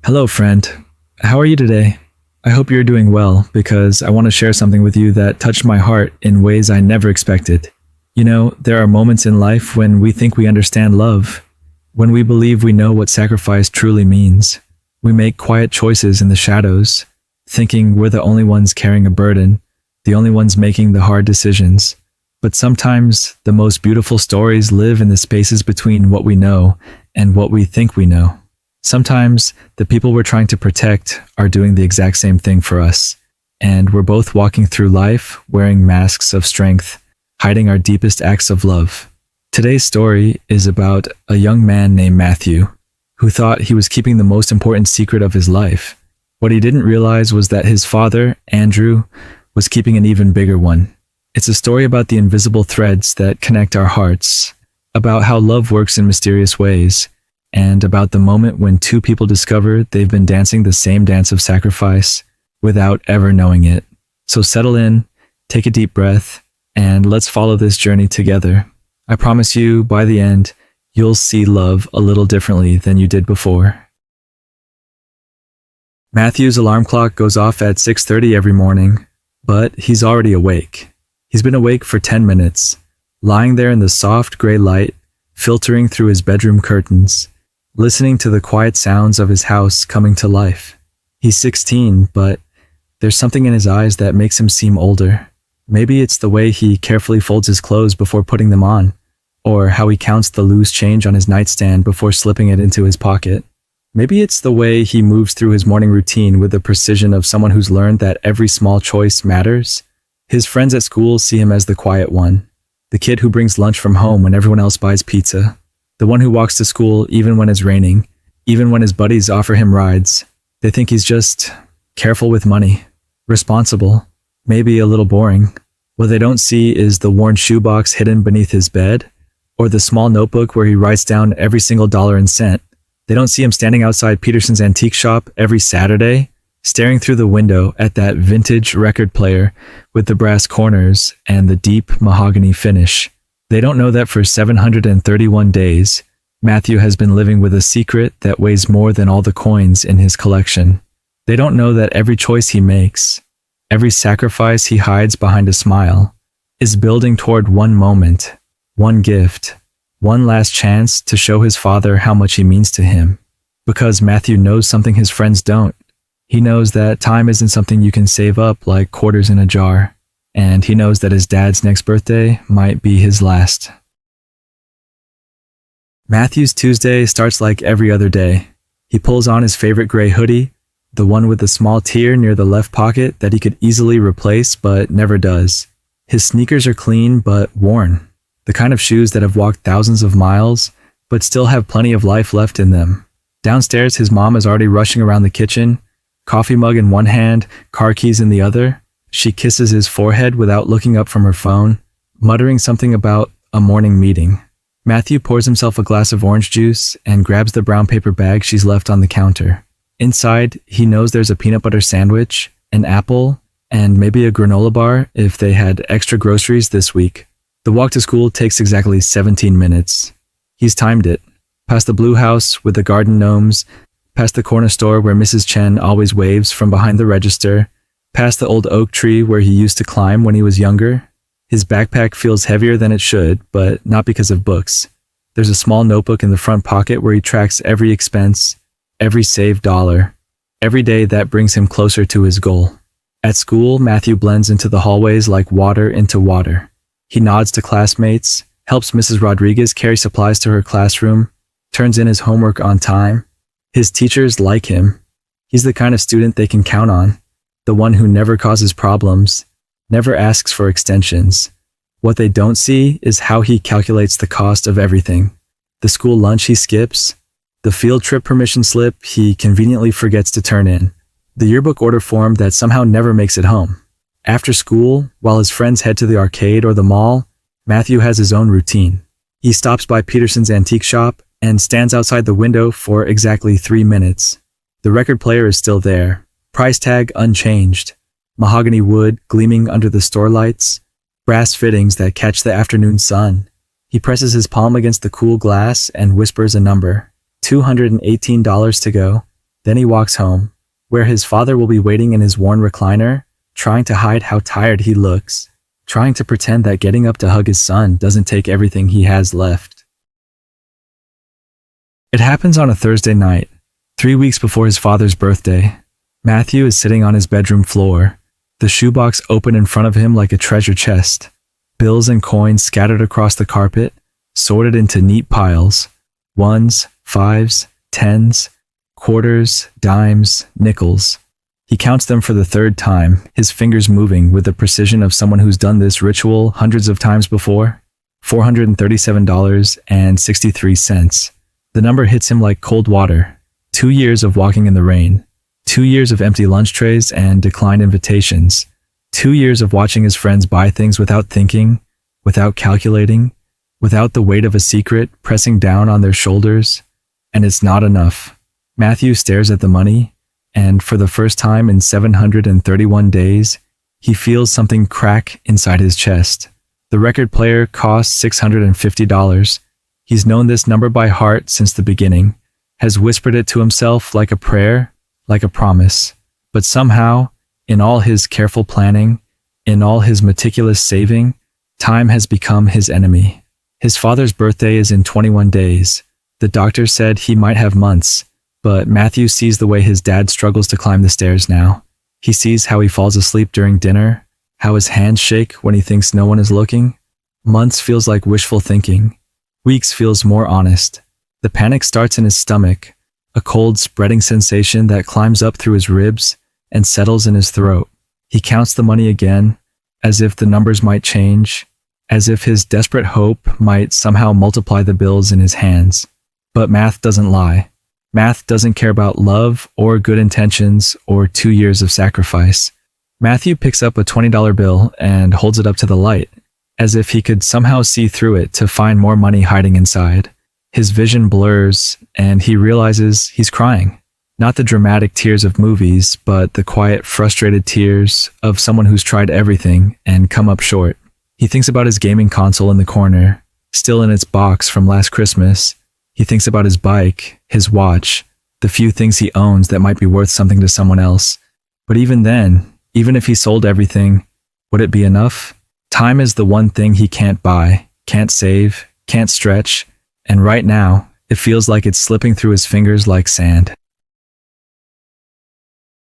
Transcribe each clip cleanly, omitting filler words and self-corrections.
Hello, friend. How are you today? I hope you're doing well because I want to share something with you that touched my heart in ways I never expected. You know, there are moments in life when we think we understand love, when we believe we know what sacrifice truly means. We make quiet choices in the shadows, thinking we're the only ones carrying a burden, the only ones making the hard decisions. But sometimes the most beautiful stories live in the spaces between what we know and what we think we know. Sometimes the people we're trying to protect are doing the exact same thing for us, and we're both walking through life wearing masks of strength, hiding our deepest acts of love. Today's story is about a young man named Matthew, who thought he was keeping the most important secret of his life. What he didn't realize was that his father, Andrew, was keeping an even bigger one. It's a story about the invisible threads that connect our hearts, about how love works in mysterious ways, and about the moment when two people discover they've been dancing the same dance of sacrifice without ever knowing it. So settle in, take a deep breath, and let's follow this journey together. I promise you, by the end, you'll see love a little differently than you did before. Matthew's alarm clock goes off at 6:30 every morning, but he's already awake. He's been awake for 10 minutes, lying there in the soft gray light, filtering through his bedroom curtains, listening to the quiet sounds of his house coming to life. He's 16, but there's something in his eyes that makes him seem older. Maybe it's the way he carefully folds his clothes before putting them on, or how he counts the loose change on his nightstand before slipping it into his pocket. Maybe it's the way he moves through his morning routine with the precision of someone who's learned that every small choice matters. His friends at school see him as the quiet one, the kid who brings lunch from home when everyone else buys pizza, the one who walks to school even when it's raining, even when his buddies offer him rides. They think he's just careful with money, responsible, maybe a little boring. What they don't see is the worn shoebox hidden beneath his bed, or the small notebook where he writes down every single dollar and cent. They don't see him standing outside Peterson's antique shop every Saturday, staring through the window at that vintage record player with the brass corners and the deep mahogany finish. They don't know that for 731 days, Matthew has been living with a secret that weighs more than all the coins in his collection. They don't know that every choice he makes, every sacrifice he hides behind a smile, is building toward one moment, one gift, one last chance to show his father how much he means to him. Because Matthew knows something his friends don't. He knows that time isn't something you can save up like quarters in a jar. And he knows that his dad's next birthday might be his last. Matthew's Tuesday starts like every other day. He pulls on his favorite gray hoodie, the one with the small tear near the left pocket that he could easily replace but never does. His sneakers are clean but worn, the kind of shoes that have walked thousands of miles but still have plenty of life left in them. Downstairs, his mom is already rushing around the kitchen, coffee mug in one hand, car keys in the other. She kisses his forehead without looking up from her phone, muttering something about a morning meeting. Matthew pours himself a glass of orange juice and grabs the brown paper bag she's left on the counter. Inside, he knows there's a peanut butter sandwich, an apple, and maybe a granola bar if they had extra groceries this week. The walk to school takes exactly 17 minutes. He's timed it. Past the blue house with the garden gnomes, past the corner store where Mrs. Chen always waves from behind the register, past the old oak tree where he used to climb when he was younger. His backpack feels heavier than it should, but not because of books. There's a small notebook in the front pocket where he tracks every expense, every saved dollar. Every day that brings him closer to his goal. At school, Matthew blends into the hallways like water into water. He nods to classmates, helps Mrs. Rodriguez carry supplies to her classroom, turns in his homework on time. His teachers like him. He's the kind of student they can count on. The one who never causes problems, never asks for extensions. What they don't see is how he calculates the cost of everything. The school lunch he skips, the field trip permission slip he conveniently forgets to turn in, the yearbook order form that somehow never makes it home. After school, while his friends head to the arcade or the mall, Matthew has his own routine. He stops by Peterson's antique shop and stands outside the window for exactly 3 minutes. The record player is still there. Price tag unchanged, mahogany wood gleaming under the store lights, brass fittings that catch the afternoon sun. He presses his palm against the cool glass and whispers a number, $218 to go. Then he walks home, where his father will be waiting in his worn recliner, trying to hide how tired he looks, trying to pretend that getting up to hug his son doesn't take everything he has left. It happens on a Thursday night, 3 weeks before his father's birthday. Matthew is sitting on his bedroom floor, the shoebox open in front of him like a treasure chest, bills and coins scattered across the carpet, sorted into neat piles, ones, fives, tens, quarters, dimes, nickels. He counts them for the third time, his fingers moving with the precision of someone who's done this ritual hundreds of times before. $437.63. The number hits him like cold water. 2 years of walking in the rain. 2 years of empty lunch trays and declined invitations. 2 years of watching his friends buy things without thinking, without calculating, without the weight of a secret pressing down on their shoulders. And it's not enough. Matthew stares at the money, and for the first time in 731 days, he feels something crack inside his chest. The record player costs $650. He's known this number by heart since the beginning, has whispered it to himself like a prayer, like a promise. But somehow, in all his careful planning, in all his meticulous saving, time has become his enemy. His father's birthday is in 21 days. The doctor said he might have months, but Matthew sees the way his dad struggles to climb the stairs now. He sees how he falls asleep during dinner, how his hands shake when he thinks no one is looking. Months feels like wishful thinking. Weeks feels more honest. The panic starts in his stomach, a cold spreading sensation that climbs up through his ribs and settles in his throat. He counts the money again, as if the numbers might change, as if his desperate hope might somehow multiply the bills in his hands. But math doesn't lie. Math doesn't care about love or good intentions or 2 years of sacrifice. Matthew picks up a $20 bill and holds it up to the light, as if he could somehow see through it to find more money hiding inside. His vision blurs, and he realizes he's crying. Not the dramatic tears of movies, but the quiet, frustrated tears of someone who's tried everything and come up short. He thinks about his gaming console in the corner, still in its box from last Christmas. He thinks about his bike, his watch, the few things he owns that might be worth something to someone else. But even then, even if he sold everything, would it be enough? Time is the one thing he can't buy, can't save, can't stretch, and right now, it feels like it's slipping through his fingers like sand.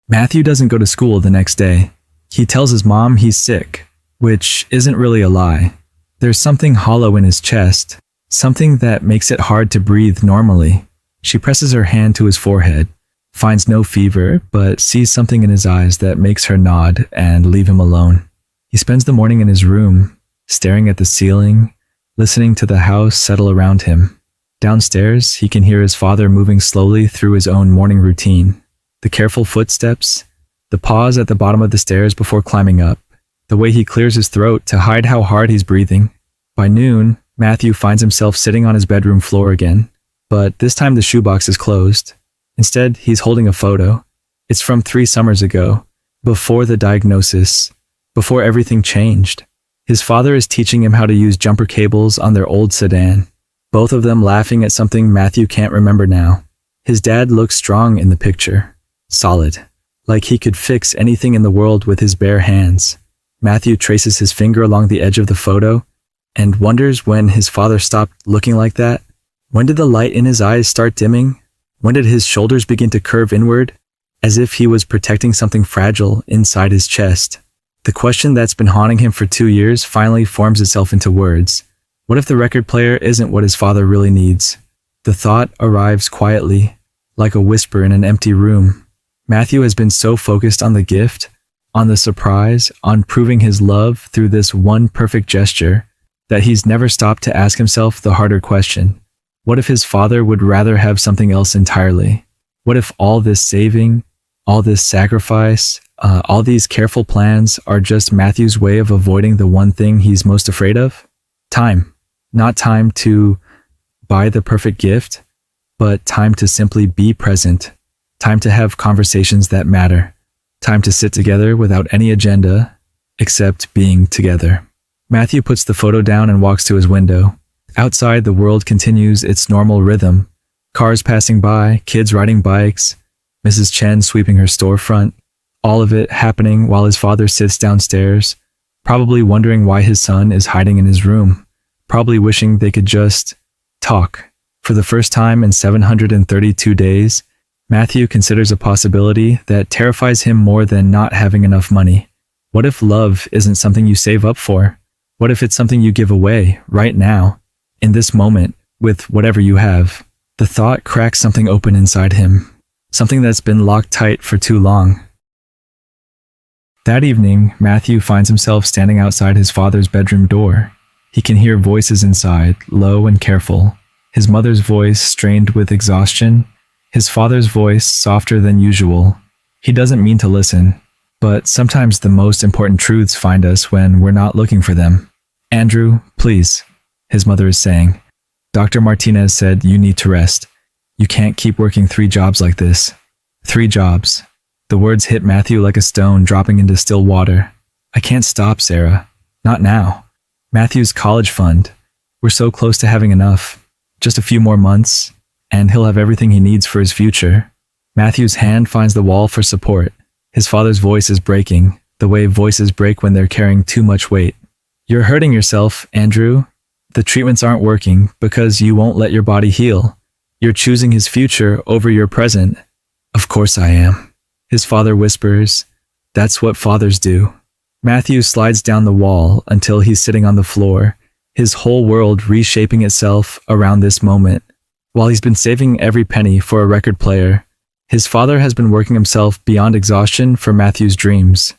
Matthew doesn't go to school the next day. He tells his mom he's sick, which isn't really a lie. There's something hollow in his chest, something that makes it hard to breathe normally. She presses her hand to his forehead, finds no fever, but sees something in his eyes that makes her nod and leave him alone. He spends the morning in his room, staring at the ceiling, listening to the house settle around him. Downstairs, he can hear his father moving slowly through his own morning routine. The careful footsteps, the pause at the bottom of the stairs before climbing up, the way he clears his throat to hide how hard he's breathing. By noon, Matthew finds himself sitting on his bedroom floor again, but this time the shoebox is closed. Instead, he's holding a photo. It's from 3 summers ago, before the diagnosis, before everything changed. His father is teaching him how to use jumper cables on their old sedan, both of them laughing at something Matthew can't remember now. His dad looks strong in the picture, solid, like he could fix anything in the world with his bare hands. Matthew traces his finger along the edge of the photo and wonders when his father stopped looking like that. When did the light in his eyes start dimming? When did his shoulders begin to curve inward, as if he was protecting something fragile inside his chest? The question that's been haunting him for 2 years finally forms itself into words. What if the record player isn't what his father really needs? The thought arrives quietly, like a whisper in an empty room. Matthew has been so focused on the gift, on the surprise, on proving his love through this one perfect gesture, that he's never stopped to ask himself the harder question. What if his father would rather have something else entirely? What if all this saving, all this sacrifice, all these careful plans are just Matthew's way of avoiding the one thing he's most afraid of? Time. Not time to buy the perfect gift, but time to simply be present. Time to have conversations that matter. Time to sit together without any agenda, except being together. Matthew puts the photo down and walks to his window. Outside, the world continues its normal rhythm. Cars passing by, kids riding bikes, Mrs. Chen sweeping her storefront, all of it happening while his father sits downstairs, probably wondering why his son is hiding in his room, probably wishing they could just talk. For the first time in 732 days, Matthew considers a possibility that terrifies him more than not having enough money. What if love isn't something you save up for? What if it's something you give away right now, in this moment, with whatever you have? The thought cracks something open inside him, something that's been locked tight for too long. That evening, Matthew finds himself standing outside his father's bedroom door. He can hear voices inside, low and careful. His mother's voice strained with exhaustion, his father's voice softer than usual. He doesn't mean to listen, but sometimes the most important truths find us when we're not looking for them. "Andrew, please," his mother is saying. "Dr. Martinez said you need to rest. You can't keep working 3 jobs like this." 3 jobs. The words hit Matthew like a stone dropping into still water. "I can't stop, Sarah. Not now. Matthew's college fund. We're so close to having enough. Just a few more months, and he'll have everything he needs for his future." Matthew's hand finds the wall for support. His father's voice is breaking, the way voices break when they're carrying too much weight. "You're hurting yourself, Andrew. The treatments aren't working because you won't let your body heal. You're choosing his future over your present." "Of course I am," his father whispers. "That's what fathers do." Matthew slides down the wall until he's sitting on the floor, his whole world reshaping itself around this moment. While he's been saving every penny for a record player, his father has been working himself beyond exhaustion for Matthew's dreams.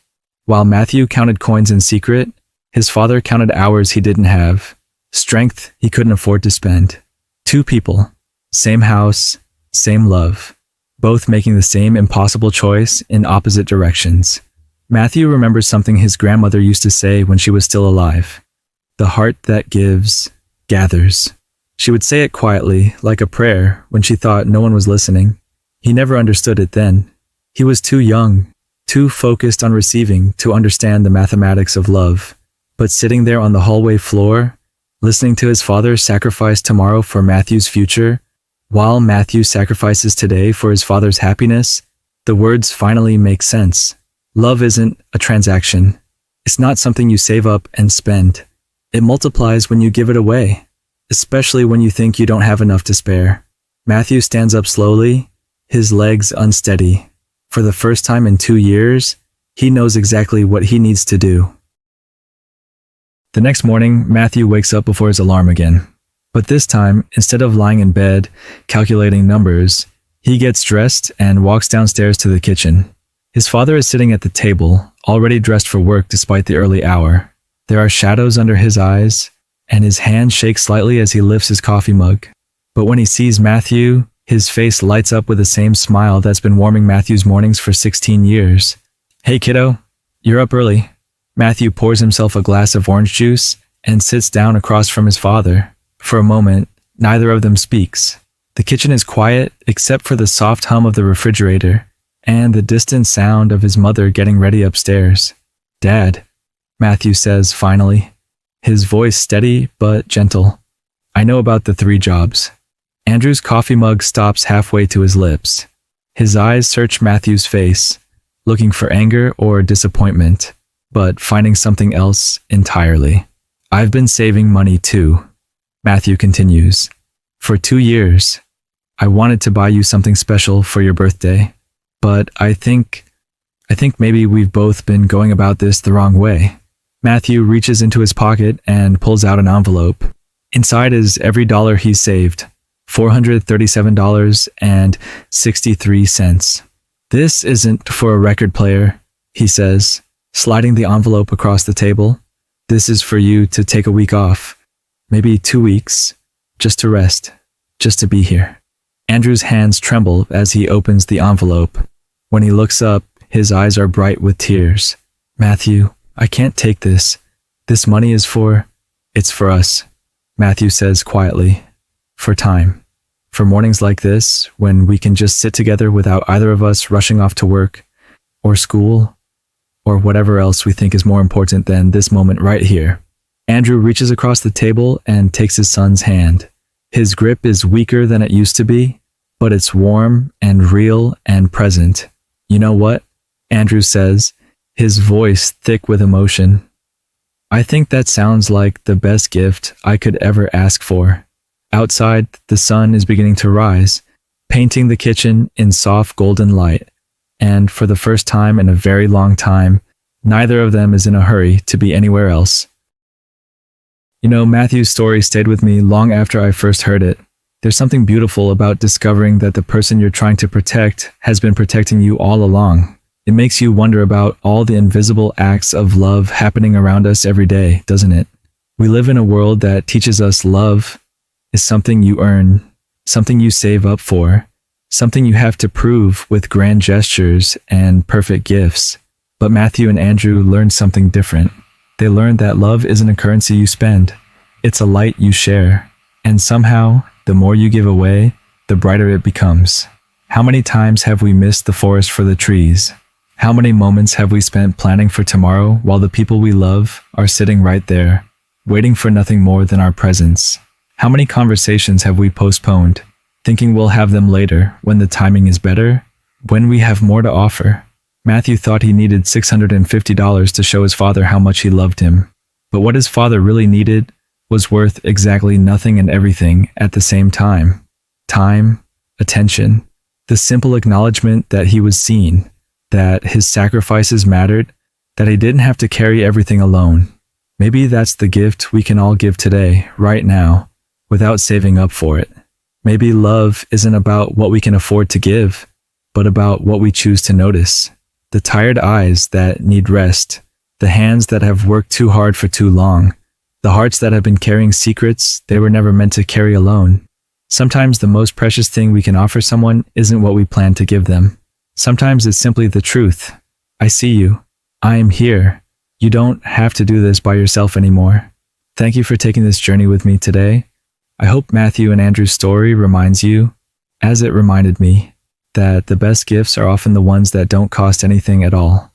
While Matthew counted coins in secret, his father counted hours he didn't have, strength he couldn't afford to spend. 2 people, same house, same love, both making the same impossible choice in opposite directions. Matthew remembers something his grandmother used to say when she was still alive. "The heart that gives, gathers." She would say it quietly, like a prayer, when she thought no one was listening. He never understood it then. He was too young, too focused on receiving to understand the mathematics of love. But sitting there on the hallway floor, listening to his father sacrifice tomorrow for Matthew's future, while Matthew sacrifices today for his father's happiness, the words finally make sense. Love isn't a transaction. It's not something you save up and spend. It multiplies when you give it away, especially when you think you don't have enough to spare. Matthew stands up slowly, his legs unsteady. For the first time in 2 years, he knows exactly what he needs to do. The next morning, Matthew wakes up before his alarm again. But this time, instead of lying in bed, calculating numbers, he gets dressed and walks downstairs to the kitchen. His father is sitting at the table, already dressed for work despite the early hour. There are shadows under his eyes, and his hand shakes slightly as he lifts his coffee mug. But when he sees Matthew, his face lights up with the same smile that's been warming Matthew's mornings for 16 years. "Hey kiddo, you're up early." Matthew pours himself a glass of orange juice and sits down across from his father. For a moment, neither of them speaks. The kitchen is quiet except for the soft hum of the refrigerator and the distant sound of his mother getting ready upstairs. "Dad," Matthew says finally, his voice steady but gentle. "I know about the 3 jobs." Andrew's coffee mug stops halfway to his lips. His eyes search Matthew's face, looking for anger or disappointment, but finding something else entirely. "I've been saving money too," Matthew continues. "For 2 years. I wanted to buy you something special for your birthday, but I think maybe we've both been going about this the wrong way." Matthew reaches into his pocket and pulls out an envelope. Inside is every dollar he's saved, $437.63. "This isn't for a record player," he says, sliding the envelope across the table. "This is for you to take a week off, maybe 2 weeks, just to rest, just to be here." Andrew's hands tremble as he opens the envelope. When he looks up, his eyes are bright with tears. "Matthew, I can't take this. This money is it's for us," Matthew says quietly. "For time. For mornings like this, when we can just sit together without either of us rushing off to work, or school, or whatever else we think is more important than this moment right here." Andrew reaches across the table and takes his son's hand. His grip is weaker than it used to be, but it's warm and real and present. You know what? Andrew says, his voice thick with emotion. I think that sounds like the best gift I could ever ask for. Outside, the sun is beginning to rise, painting the kitchen in soft golden light. And for the first time in a very long time, neither of them is in a hurry to be anywhere else. You know, Matthew's story stayed with me long after I first heard it. There's something beautiful about discovering that the person you're trying to protect has been protecting you all along. It makes you wonder about all the invisible acts of love happening around us every day, doesn't it? We live in a world that teaches us love is something you earn, something you save up for, something you have to prove with grand gestures and perfect gifts. But Matthew and Andrew learned something different. They learned that love isn't a currency you spend. It's a light you share. And somehow, the more you give away, the brighter it becomes. How many times have we missed the forest for the trees? How many moments have we spent planning for tomorrow while the people we love are sitting right there, waiting for nothing more than our presence? How many conversations have we postponed, thinking we'll have them later when the timing is better, when we have more to offer? Matthew thought he needed $650 to show his father how much he loved him. But what his father really needed was worth exactly nothing and everything at the same time. Time, attention, the simple acknowledgement that he was seen, that his sacrifices mattered, that he didn't have to carry everything alone. Maybe that's the gift we can all give today, right now, without saving up for it. Maybe love isn't about what we can afford to give, but about what we choose to notice. The tired eyes that need rest, the hands that have worked too hard for too long, the hearts that have been carrying secrets they were never meant to carry alone. Sometimes the most precious thing we can offer someone isn't what we plan to give them. Sometimes it's simply the truth. I see you. I am here. You don't have to do this by yourself anymore. Thank you for taking this journey with me today. I hope Matthew and Andrew's story reminds you, as it reminded me, that the best gifts are often the ones that don't cost anything at all.